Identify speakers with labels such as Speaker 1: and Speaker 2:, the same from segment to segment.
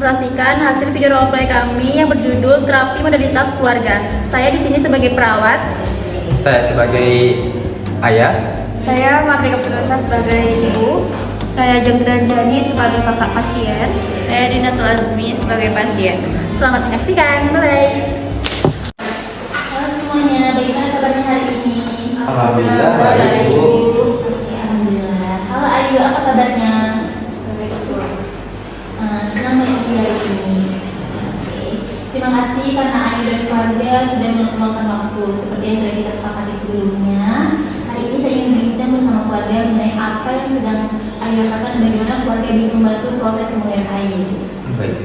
Speaker 1: mengilustrasikan hasil video roleplay kami yang berjudul Terapi Modernitas Keluarga. Saya di sini sebagai perawat.
Speaker 2: Saya sebagai ayah.
Speaker 3: Saya Mardika Putusa sebagai ibu. Saya Jengdan Jani sebagai kakak pasien.
Speaker 4: Saya Dinatul Azmi sebagai pasien.
Speaker 1: Selamat menyaksikan. Bye-bye. Halo semuanya, bagaimana kabarnya hari ini?
Speaker 2: Alhamdulillah baik, Bu.
Speaker 1: Alhamdulillah. Halo Ayu, apa kabarnya? Senang melihat hari ini. Terima kasih karena Ayu dan keluarga sudah meluangkan waktu seperti yang sudah kita sepakati sebelumnya. Hari ini saya ingin berbincang bersama keluarga mengenai apa yang sedang Ayu rasakan dan bagaimana keluarga bisa membantu proses pemulihan Ayu.
Speaker 2: Baik.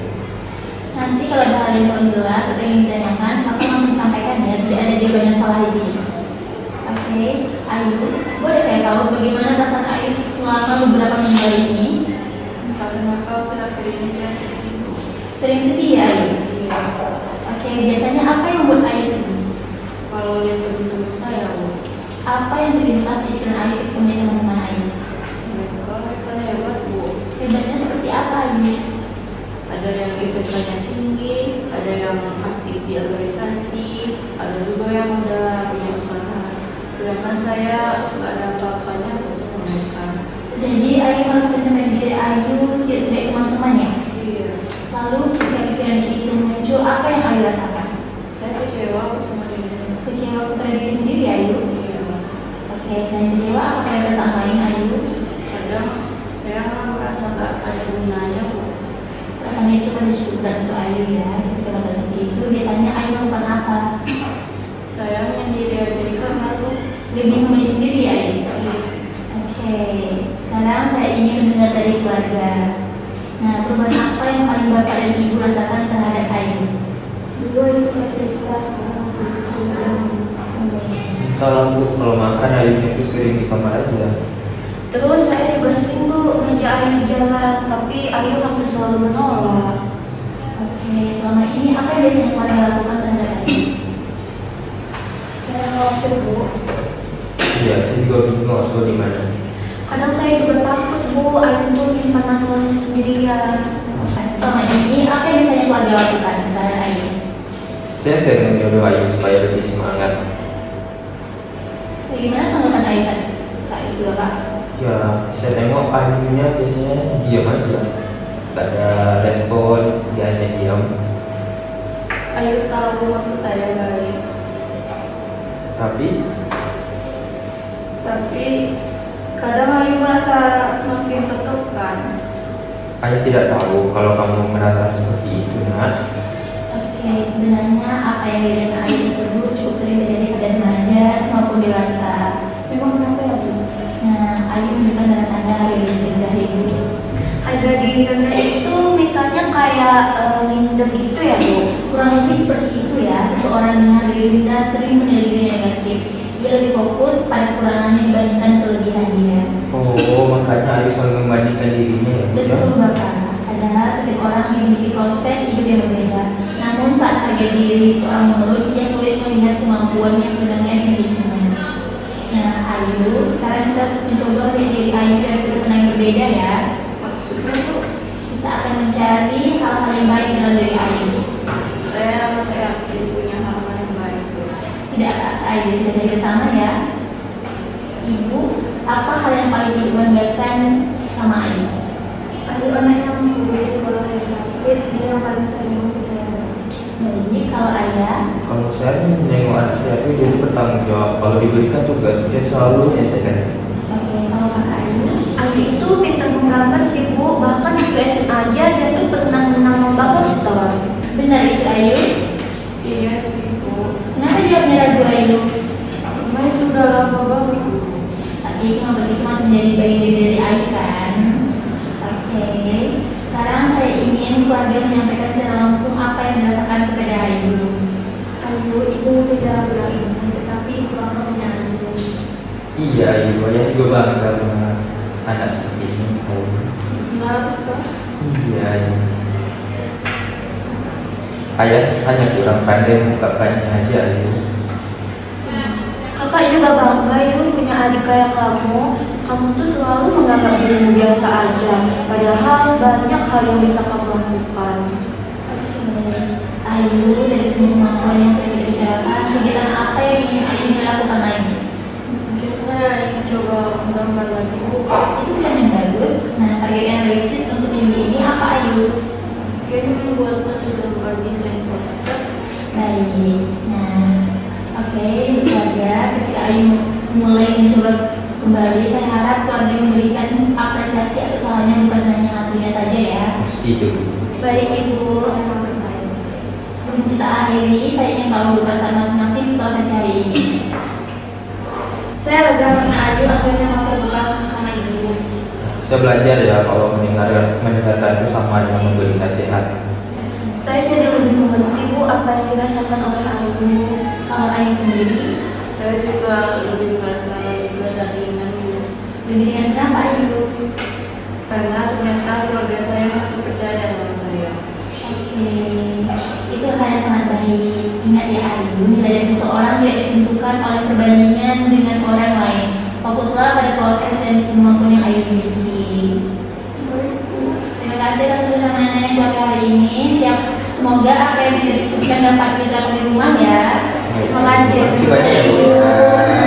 Speaker 1: Nanti kalau ada hal yang kurang jelas atau yang ditanyakan, silakan langsung sampaikan ya. Tidak ada jawaban yang salah di sini. Oke, Ayu, boleh saya tahu bagaimana perasaan Ayu selama beberapa minggu ini?
Speaker 4: Karena akhir-akhir ini saya sedih.
Speaker 1: Sering sedih ya Ayu?
Speaker 4: Iya.
Speaker 1: Oke, biasanya apa yang membuat Ayu sedih?
Speaker 4: Kalau lihat teman-teman saya, Bu,
Speaker 1: Apa yang terlintas di pikiran Ayu ketika melihat teman-teman Ayu?
Speaker 4: mereka hebat, Bu.
Speaker 1: Hebatnya seperti apa Ayu?
Speaker 4: Ada yang IPK-nya tinggi, ada yang aktif di organisasi, ada juga yang udah punya usaha. Sedangkan saya nggak ada apa-apanya sama mereka.
Speaker 1: Jadi Ayu merasa pencapaian diri Ayu tidak sebaik teman-teman ya?
Speaker 4: Iya.
Speaker 1: Lalu ketika pikiran itu muncul, apa yang Ayu rasakan?
Speaker 4: Saya kecewa sama diri saya.
Speaker 1: Kecewa kepada diri sendiri Ayu?
Speaker 4: Iya.
Speaker 1: Oke, selain kecewa, apa ada perasaan lain Ayu?
Speaker 4: Kadang saya merasa nggak ada gunanya, Bu.
Speaker 1: Rasanya itu masih cukup berat untuk Ayu ya. Ketika merasa seperti itu, biasanya Ayu melakukan apa?
Speaker 4: Saya menyendiri aja di kamar, Bu.
Speaker 1: Lebih memilih sendiri ya Ayu?
Speaker 4: Iya.
Speaker 1: Oke, sekarang saya ingin mendengar dari keluarga. Nah, perubahan apa yang paling Bapak dan Ibu rasakan terhadap Ayu?
Speaker 3: Dulu Ayu suka cerita, sekarang bisa
Speaker 2: Kalau Bu, kalau makan Ayunya itu sering di kamar aja.
Speaker 3: Terus saya juga sering Bu ngajak Ayu di jalan, tapi Ayu hampir selalu menolak.
Speaker 1: Oke, selama ini apa yang biasanya keluarga lakukan terhadap Ayu?
Speaker 3: Saya khawatir Bu.
Speaker 2: Iya, saya juga bingung harus gimana.
Speaker 3: Kadang saya juga takut Bu, Ayu tuh menyimpan masalahnya sendirian.
Speaker 1: Selama ini apa yang biasanya keluarga lakukan terhadap Ayu?
Speaker 2: Saya sering menyuruh Ayu supaya lebih semangat.
Speaker 1: Bagaimana tanggapan Ayu saat itu Bapak?
Speaker 2: Ya, saya tengok Ayunya biasanya diam aja, gak ada respon, dia hanya diam.
Speaker 4: Ayu tahu maksud saya baik, tapi kadang Ayu merasa semakin tertekan.
Speaker 2: Ayah tidak tahu kalau kamu merasa seperti itu, Nak.
Speaker 1: Oke, sebenarnya apa yang dilihat Ayu tersebut cukup sering terjadi pada remaja maupun dewasa.
Speaker 3: Memang kenapa ya Bu?
Speaker 1: Nah, Ayu menunjukkan tanda-tanda harga diri rendah Ibu.
Speaker 3: Harga diri rendah itu misalnya kayak minder gitu ya Bu?
Speaker 1: Kurang lebih seperti itu ya. Seseorang dengan diri rendah sering menilai diri negatif. Ia lebih fokus pada kekurangannya dibandingkan kelebihan dia.
Speaker 2: Oh, makanya Ayu selalu membandingkan dirinya ya, Bu, ya?
Speaker 1: Betul Bapak. Padahal setiap orang memiliki proses hidup yang berbeda. Namun saat harga diri seseorang menurun, ia sulit melihat kemampuan yang sebenarnya dimilikinya. Nah, Ayu, sekarang kita mencoba melihat diri Ayu dari sudut pandang yang berbeda ya.
Speaker 4: Maksudnya, Bu,
Speaker 1: Kita akan mencari hal-hal yang baik dalam diri Ayu.
Speaker 4: saya nggak yakin punya hal-hal yang baik, Bu.
Speaker 1: Tidak, Ayu, kita cari bersama ya. Ibu, apa hal yang paling dibanggakan sama Ayu?
Speaker 3: Ayu anak yang peduli kalau saya sakit, dia yang paling sering bantu saya.
Speaker 1: Jadi kalau ayah,
Speaker 2: Kalau saya menengok anak saya itu jadi bertanggung jawab. Kalau diberikan tugas, dia selalu menyelesaikan.
Speaker 1: oke, kalau kakak Ayu,
Speaker 3: Ayu itu pintar menggambar sih Bu, bahkan waktu SMA aja dia tuh pernah menang lomba poster.
Speaker 1: benar itu Ayu?
Speaker 4: Iya sih, Bu.
Speaker 1: Kenapa jawabnya ragu Ayu?
Speaker 4: Karena itu udah lama banget, Bu.
Speaker 1: Tapi itu nggak berarti masih menjadi bagian dari Ayu kan? Oke, sekarang saya ingin keluarga menyampaikan secara langsung apa yang dirasakan kepada Ayu.
Speaker 3: Ayu ibu tidak berani, tetapi kurang menyanyi.
Speaker 2: Iya, Ayu, ayah juga bangga dengan anak seperti ini.
Speaker 4: Kenapa?
Speaker 2: Iya, Ayu. Ayah hanya kurang pandai mengungkapkannya aja, Ayu.
Speaker 3: Kakak juga bangga Yu punya adik kayak kamu. Kamu tuh selalu menganggap dirimu biasa aja, padahal banyak hal yang bisa kamu lakukan.
Speaker 1: Ayu dari semua poin yang sudah kita bicarakan, kegiatan apa yang ingin Ayu lakukan lagi?
Speaker 4: Mungkin saya ingin coba menggambar lagi Bu.
Speaker 1: Itu pilihan yang bagus. Nah, target yang realistis untuk minggu ini apa Ayu?
Speaker 4: Mungkin membuat satu gambar desain poster.
Speaker 1: Baik. Nah, oke, itu aja. Ketika Ayu mulai mencoba kembali, saya harap keluarga memberikan apresiasi atas usahanya, bukan hanya hasilnya saja ya.
Speaker 2: Itu.
Speaker 3: Baik Ibu, memang percaya.
Speaker 1: Sebelum kita akhiri, saya ingin tahu perasaan masing-masing setelah sesi hari ini.
Speaker 3: Saya lega karena Ayu akhirnya mau terbuka sama Ibu.
Speaker 2: Saya belajar ya kalau mendengarkan itu sama dengan memberi nasihat.
Speaker 3: Saya jadi lebih mengerti Bu apa yang dirasakan oleh Ayu.
Speaker 1: Kalau Ayu sendiri,
Speaker 4: Saya juga lebih merasa lega dan ringan Bu.
Speaker 1: lebih dengan kenapa Ayu?
Speaker 4: Karena ternyata keluarga saya masih percaya sama saya.
Speaker 1: Oke, itu hal yang sangat baik. Ingat ya Ayu, nilai dari seseorang tidak ditentukan oleh perbandingan dengan orang lain. Fokuslah pada proses dan kemampuan yang Ayu miliki. Terima kasih atas kebersamaannya buat hari ini. Semoga apa yang kita diskusikan dapat diterapkan di rumah ya.
Speaker 3: Terima kasih.
Speaker 2: Terima kasih banyak ya Bu.